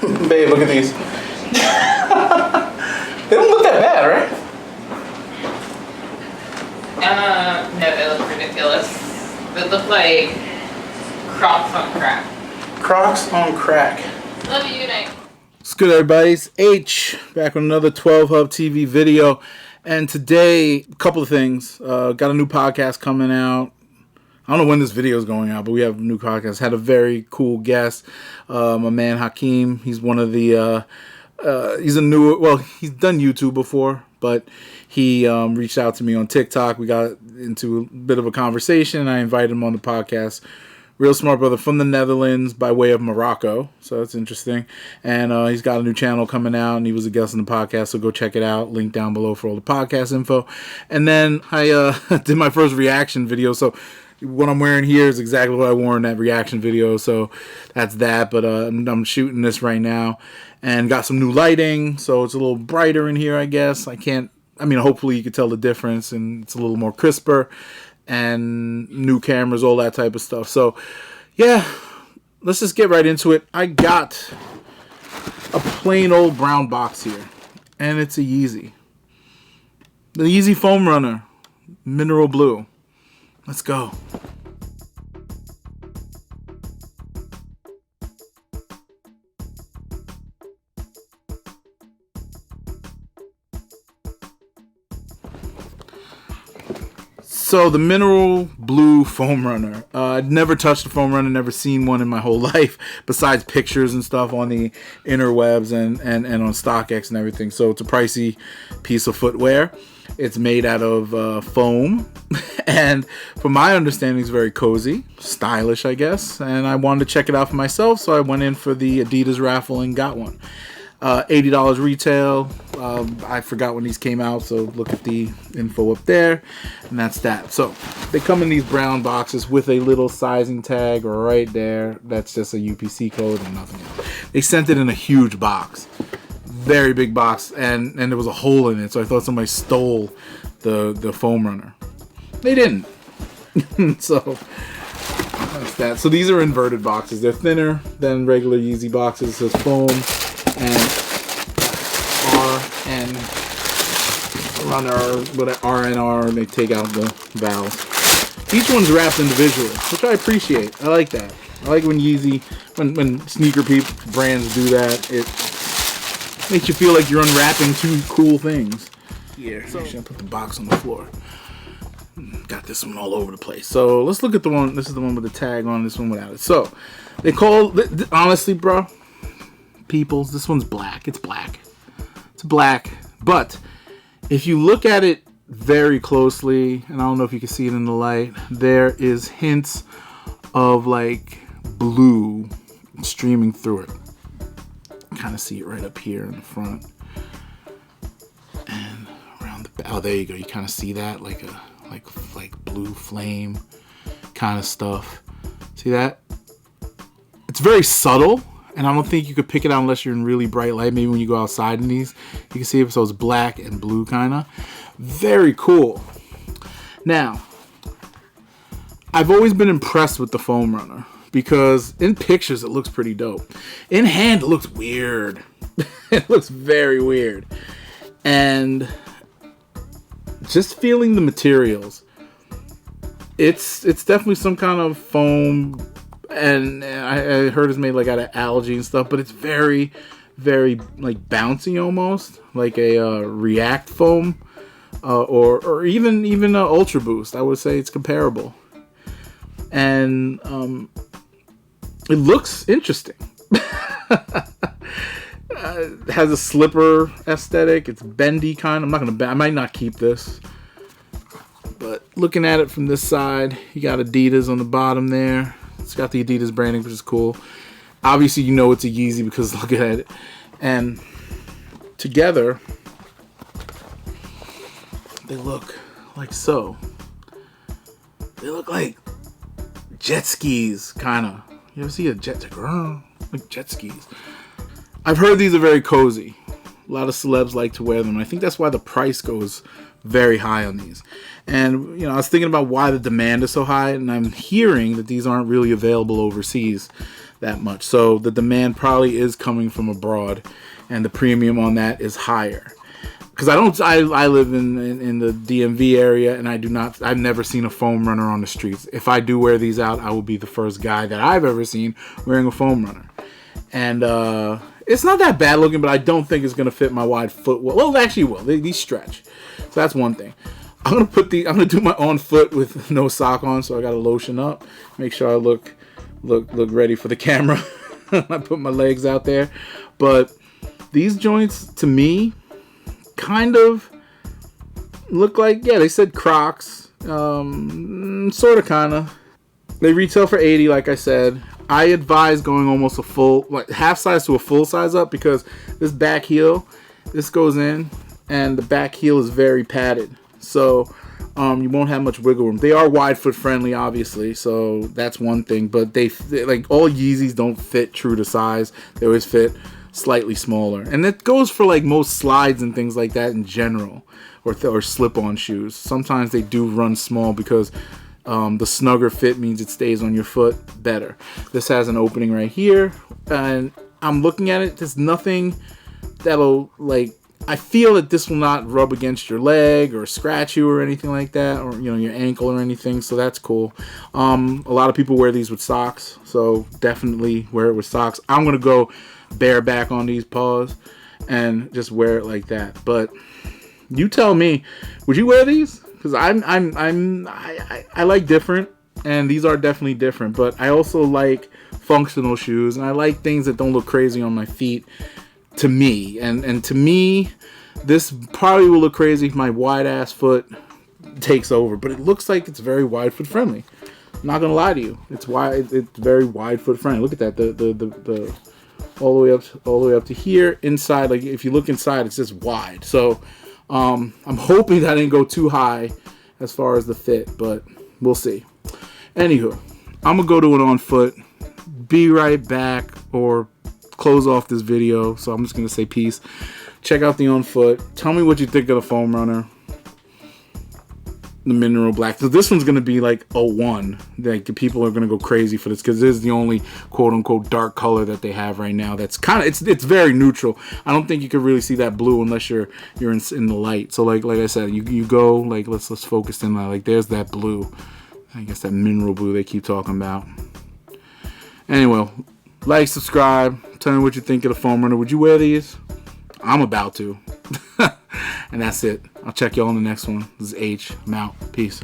Babe, look at these. They don't look that bad, right? No, they look ridiculous. They look like Crocs on crack. Crocs on crack. Love you, Nate. What's good, everybody? It's H, back with another 12 Hub TV video. And today, a couple of things. Got a new podcast coming out. I don't know when this video is going out, but we have a new podcast. Had a very cool guest, my man Hakeem. He's one of the, he's done YouTube before, but he reached out to me on TikTok. We got into a bit of a conversation. I invited him on the podcast. Real smart brother from the Netherlands by way of Morocco. So that's interesting. And he's got a new channel coming out, and he was a guest on the podcast, so go check it out. Link down below for all the podcast info. And then I did my first reaction video. So what I'm wearing here is exactly what I wore in that reaction video. So that's that. But I'm shooting this right now and got some new lighting. So it's a little brighter in here, I guess. Hopefully you can tell the difference, and it's a little more crisper. And new cameras, all that type of stuff. So, yeah, let's just get right into it. I got a plain old brown box here, and it's a Yeezy. The Yeezy Foam Runner, mineral blue. Let's go. So the mineral blue foam runner. I'd never touched a foam runner, never seen one in my whole life, besides pictures and stuff on the interwebs and on StockX and everything. So it's a pricey piece of footwear. It's made out of foam, and from my understanding, it's very cozy, stylish, I guess. And I wanted to check it out for myself, so I went in for the Adidas raffle and got one. $80 retail. I forgot when these came out, so look at the info up there, and that's that. So they come in these brown boxes with a little sizing tag right there. That's just a UPC code and nothing else. They sent it in a huge box, very big box, and there was a hole in it, so I thought somebody stole the foam runner. They didn't. So that's that. So these are inverted boxes. They're thinner than regular Yeezy boxes. It says foam and RNNR, and they take out the vowels. Each one's wrapped individually, which I appreciate. I like that. I like when Yeezy, when sneaker brands do that. It makes you feel like you're unwrapping two cool things. Here, so I put the box on the floor. Got this one all over the place. So let's look at the one. This is the one with the tag on. This one without it. So they call, honestly, bro, peoples, this one's black. It's black. It's black. But if you look at it very closely, and I don't know if you can see it in the light, there is hints of like blue streaming through it. Kind of see it right up here in the front and around the back. Oh, there you go. You kind of see that, like blue flame kind of stuff. See that? It's very subtle, and I don't think you could pick it out unless you're in really bright light. Maybe when you go outside in these, you can see it. So it's black and blue kind of. Very cool. Now, I've always been impressed with the foam runner because in pictures it looks pretty dope. In hand it looks weird. It looks very weird. And just feeling the materials, it's definitely some kind of foam. And I heard it's made like out of algae and stuff, but it's very, very like bouncy almost, like a React foam, or even Ultra Boost. I would say it's comparable, and it looks interesting. It has a slipper aesthetic. It's bendy kind. I might not keep this, but looking at it from this side, you got Adidas on the bottom there. It's got the Adidas branding, which is cool. Obviously, you know it's a Yeezy because look at it. And together, they look like so. They look like jet skis, kind of. You ever see a jet skis? I've heard these are very cozy. A lot of celebs like to wear them. I think that's why the price goes very high on these. And, I was thinking about why the demand is so high, and I'm hearing that these aren't really available overseas. that much. So the demand probably is coming from abroad, and the premium on that is higher. Because I live in the DMV area, and I've never seen a foam runner on the streets. If I do wear these out, I will be the first guy that I've ever seen wearing a foam runner. And it's not that bad looking, but I don't think it's gonna fit my wide foot. Well, it actually will. These stretch, so that's one thing. I'm gonna do my on foot with no sock on, so I gotta lotion up, make sure I look ready for the camera. I put my legs out there, but these joints to me kind of look like, yeah, they said Crocs, sort of, kind of. They retail for $80, like I said. I advise going almost a full, like half size to a full size up, because this back heel, this goes in, and the back heel is very padded, so you won't have much wiggle room. They are wide foot friendly, obviously, so that's one thing. But they like, all Yeezys don't fit true to size. They always fit slightly smaller, and that goes for like most slides and things like that in general, or slip-on shoes. Sometimes they do run small because the snugger fit means it stays on your foot better. This has an opening right here, and I'm looking at it. There's nothing that'll, like, I feel that this will not rub against your leg or scratch you or anything like that, or your ankle or anything, so that's cool. A lot of people wear these with socks, so definitely wear it with socks. I'm gonna go bareback on these paws and just wear it like that. But you tell me, would you wear these? Because I like different, and these are definitely different. But I also like functional shoes, and I like things that don't look crazy on my feet. To me, and to me, this probably will look crazy if my wide ass foot takes over. But it looks like it's very wide foot friendly. I'm not gonna lie to you, it's very wide foot friendly. Look at that, the all the way up to here. Inside, like if you look inside, it's just wide. So I'm hoping that I didn't go too high as far as the fit, but we'll see. Anywho, I'm gonna go to it on foot. Be right back, or close off this video. So I'm just gonna say peace. Check out the on foot. Tell me what you think of the foam runner, the mineral black. So this one's gonna be like a 1. Like, the people are gonna go crazy for this, because this is the only quote unquote dark color that they have right now. That's kind of, it's very neutral. I don't think you could really see that blue unless you're in the light. So like I said, you go, like, let's focus in, like there's that blue. I guess that mineral blue they keep talking about. Anyway, like, subscribe, tell me what you think of the foam runner. Would you wear these? I'm about to. And that's it. I'll check y'all on the next one. This is H. I'm out. Peace.